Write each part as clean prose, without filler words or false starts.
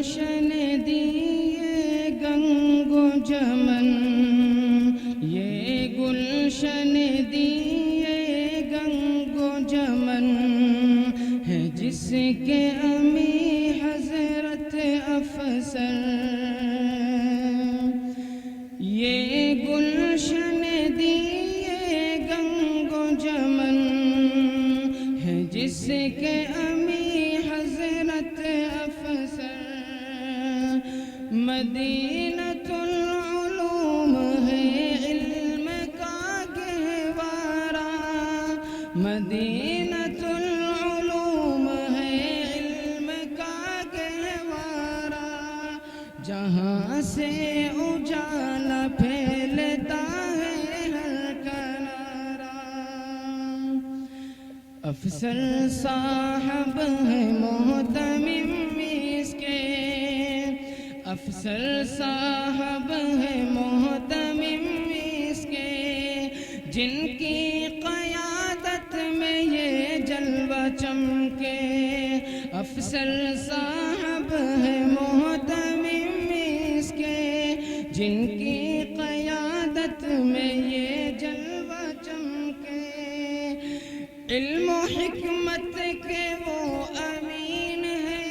गुलशन दिए गंगो जमन, ये गुलशन दिए गंगो जमन है जिसके अमी हजरत अफसर। ये गुलशन दिए गंगो जमन है जिसके अमी हजरत अफसर। मदीनतुल उलूम है इल्म का गहवारा, मदीनतुल उलूम है इल्म का गहवारा, जहाँ से उजाला फैलता है हर किनारा। अफसर साहब है मोहतमिम इसके, अफसर साहब है मोहतमिम इसके, जिनकी क़यादत में ये जलवा चमके। अफसर साहब है मोहतमिम इसके, जिनकी क़यादत में ये जलवा चमके। इल्म हिकमत के वो अमीन है,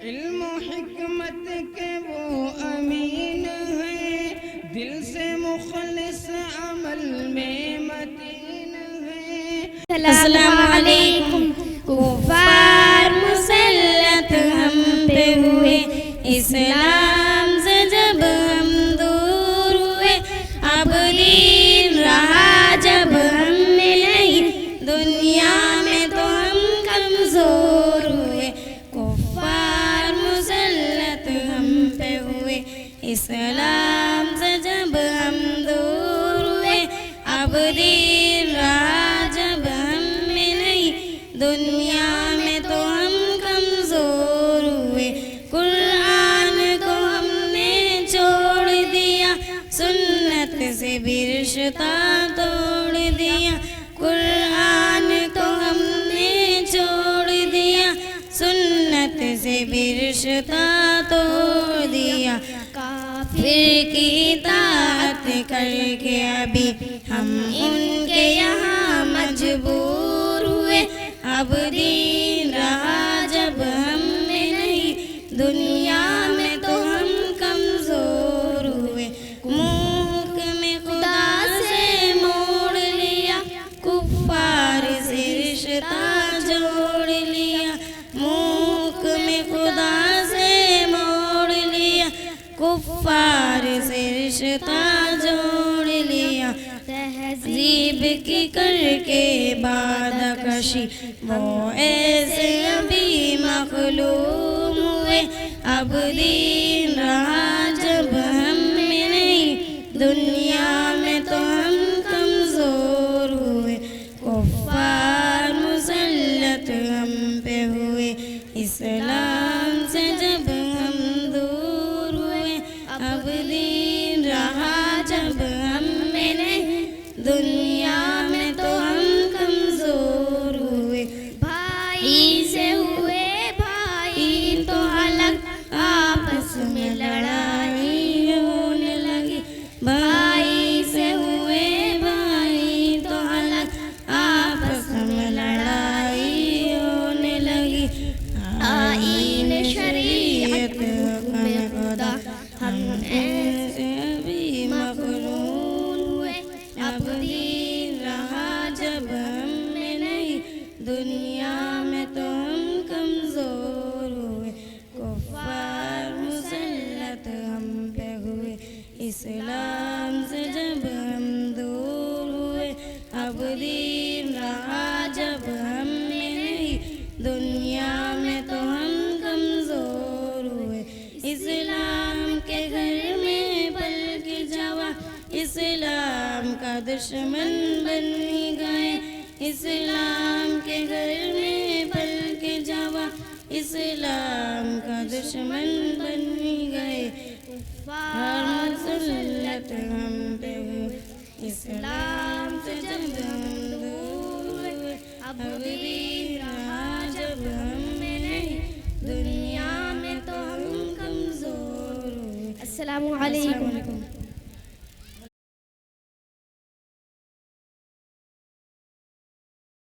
इल्म हिकमत के वो अमीन है, दिल से मुखलिस अमल में मतीन है। अस्सलामु अलैकुम। कुफार मुसल्लत हम पे हुए, इस्लाम से जब हम दूर हुए, अब दीन रहा जब हम नहीं, दुनिया में तो हम कमजोर हुए। कुफार मुसल्लत हम पे हुए, इस्लाम से जब हम दूर हुए, अब दीन रहा जब हम नहीं, दुनिया में तो हम कमजोर हुए। कुरान को हमने छोड़ दिया, सुन्नत से भी रिश्ता तोड़ दिया। कुरान तो हमने छोड़ दिया, सुन्नत से भी रिश्ता तोड़ दिया। काफिर की इताअत करके अभी हम उनके यहाँ मजबूर हुए, अब दीन रहा जब हम में नहीं, दुनिया में तो हम कमजोर हुए। मुल्क में खुदा से मोड़ लिया, कुफ्फार से रिश्ता जोड़ लिया। मुल्क में खुदा से मोड़ लिया, कुफ्फार से रिश्ता जोड़ लिया। तहज़ीब की करके बादकशी वो ऐसे अभी मखलूम हुए, अब दीन रहा जब हम में नहीं, दुनिया में तो हम कमजोर हुए। कुफ्फार मुसल्लत हम पे हुए, इस्लाम से जब हम दूर हुए, अब दीन रहा जब हम में नहीं, दुनिया में तो हम कमजोर हुए। भाई से हुए भाई तो अलग, आपस में लड़ाई होने लगी। भाई से हुए भाई तो अलग, आपस में लड़ाई होने लगी। आईन शरीयत हुक्म खुदा हम ऐसे अभी मगरूर हुए, अब दीन रहा जब हम में नहीं, दुनिया में तो हम कमजोर हुए। कुफ्फार मुसल्लत हम पे हुए, इस्लाम से जब हम दूर हुए, अब दीन रहा जब हम में नहीं, दुनिया में तो हम कमजोर हुए। इस्लाम के घर में पल के जवा, इस्लाम का दुश्मन बन ही गए। इस्लाम के घर में पल के जवा, इस्लाम का दुश्मन बन ही गए। कुफ्फार मुसल्लत हम पे हुए, इस्लाम से जब हम दूर हुए, अब दीन रहा जब हम में नहीं, दुनिया में तो हम अस्सलामु अलैकुम।